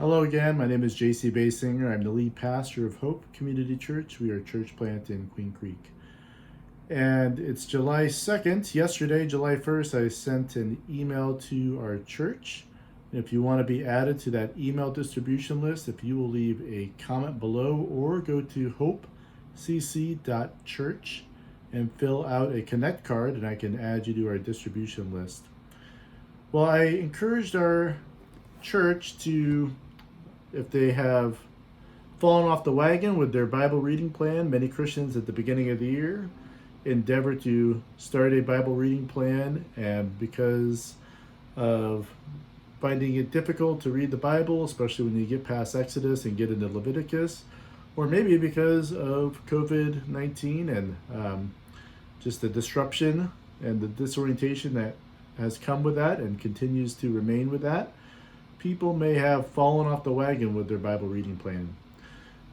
Hello again. My name is JC Basinger. I'm the lead pastor of Hope Community Church. We are a church plant in Queen Creek. And it's July 2nd. Yesterday, July 1st, I sent an email to our church. If you want to be added to that email distribution list, if you will leave a comment below or go to hopecc.church and fill out a connect card, and I can add you to our distribution list. Well, I encouraged our church to, if they have fallen off the wagon with their Bible reading plan, many Christians at the beginning of the year endeavor to start a Bible reading plan, and because of finding it difficult to read the Bible, especially when you get past Exodus and get into Leviticus, or maybe because of COVID-19 and just the disruption and the disorientation that has come with that and continues to remain with that, people may have fallen off the wagon with their Bible reading plan.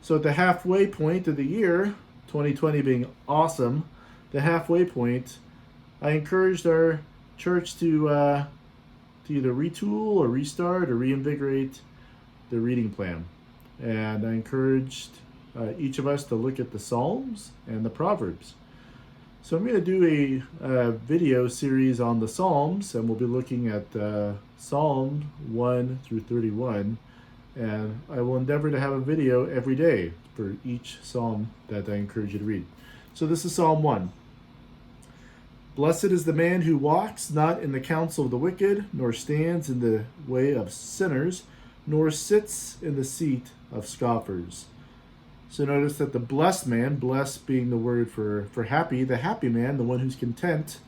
So at the halfway point of the year, 2020 being awesome, the halfway point, I encouraged our church to either retool or restart or reinvigorate the reading plan. And I encouraged each of us to look at the Psalms and the Proverbs. So I'm going to do a video series on the Psalms, and we'll be looking at Psalm 1 through 31. And I will endeavor to have a video every day for each Psalm that I encourage you to read. So this is Psalm 1. Blessed is the man who walks not in the counsel of the wicked, nor stands in the way of sinners, nor sits in the seat of scoffers. So notice that the blessed man, blessed being the word for happy, the happy man, the one who's content,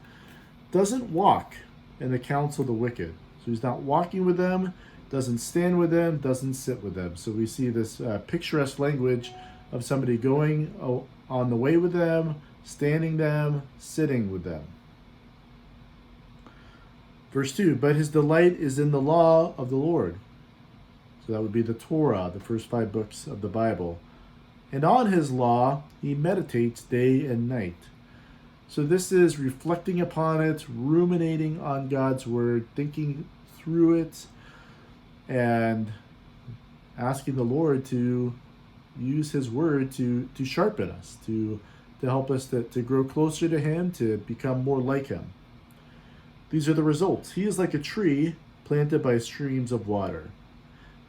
doesn't walk in the counsel of the wicked. So he's not walking with them, doesn't stand with them, doesn't sit with them. So we see this picturesque language of somebody going on the way with them, standing them, sitting with them. Verse 2, but his delight is in the law of the Lord. So that would be the Torah, the first 5 books of the Bible. And on his law he meditates day and night. So this is reflecting upon it, ruminating on God's word, thinking through it, and asking the Lord to use his word to sharpen us, to help us to grow closer to him, to become more like him. These are the results. He is like a tree planted by streams of water,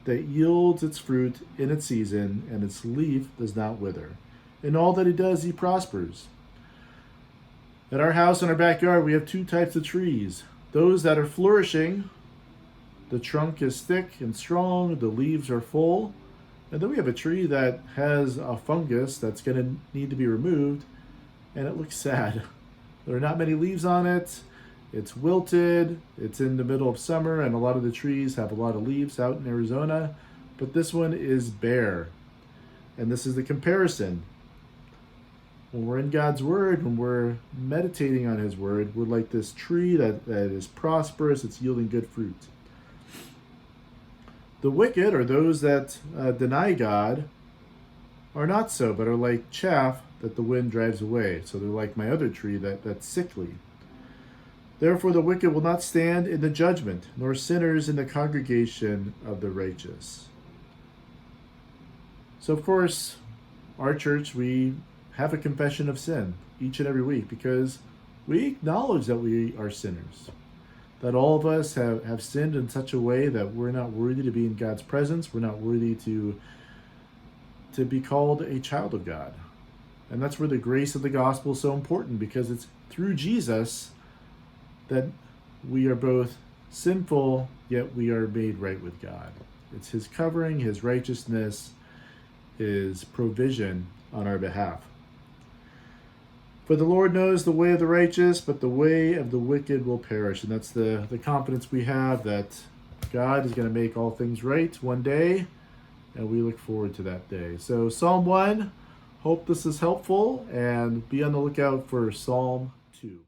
that yields its fruit in its season, and its leaf does not wither. In all that he does, he prospers. At our house in our backyard, we have 2 types of trees. Those that are flourishing, the trunk is thick and strong, the leaves are full. And then we have a tree that has a fungus that's going to need to be removed, and it looks sad. There are not many leaves on it. It's wilted, it's in the middle of summer, and a lot of the trees have a lot of leaves out in Arizona, but this one is bare. And this is the comparison. When we're in God's word, when we're meditating on his word, we're like this tree that is prosperous, it's yielding good fruit. The wicked, or those that deny God, are not so, but are like chaff that the wind drives away. So they're like my other tree that's sickly. Therefore the wicked will not stand in the judgment, nor sinners in the congregation of the righteous. So of course, our church, we have a confession of sin each and every week because we acknowledge that we are sinners. That all of us have sinned in such a way that we're not worthy to be in God's presence. We're not worthy to be called a child of God. And that's where the grace of the gospel is so important, because it's through Jesus that we are both sinful, yet we are made right with God. It's his covering, his righteousness, his provision on our behalf. For the Lord knows the way of the righteous, but the way of the wicked will perish. And that's the confidence we have that God is going to make all things right one day, and we look forward to that day. So Psalm 1, hope this is helpful, and be on the lookout for Psalm 2.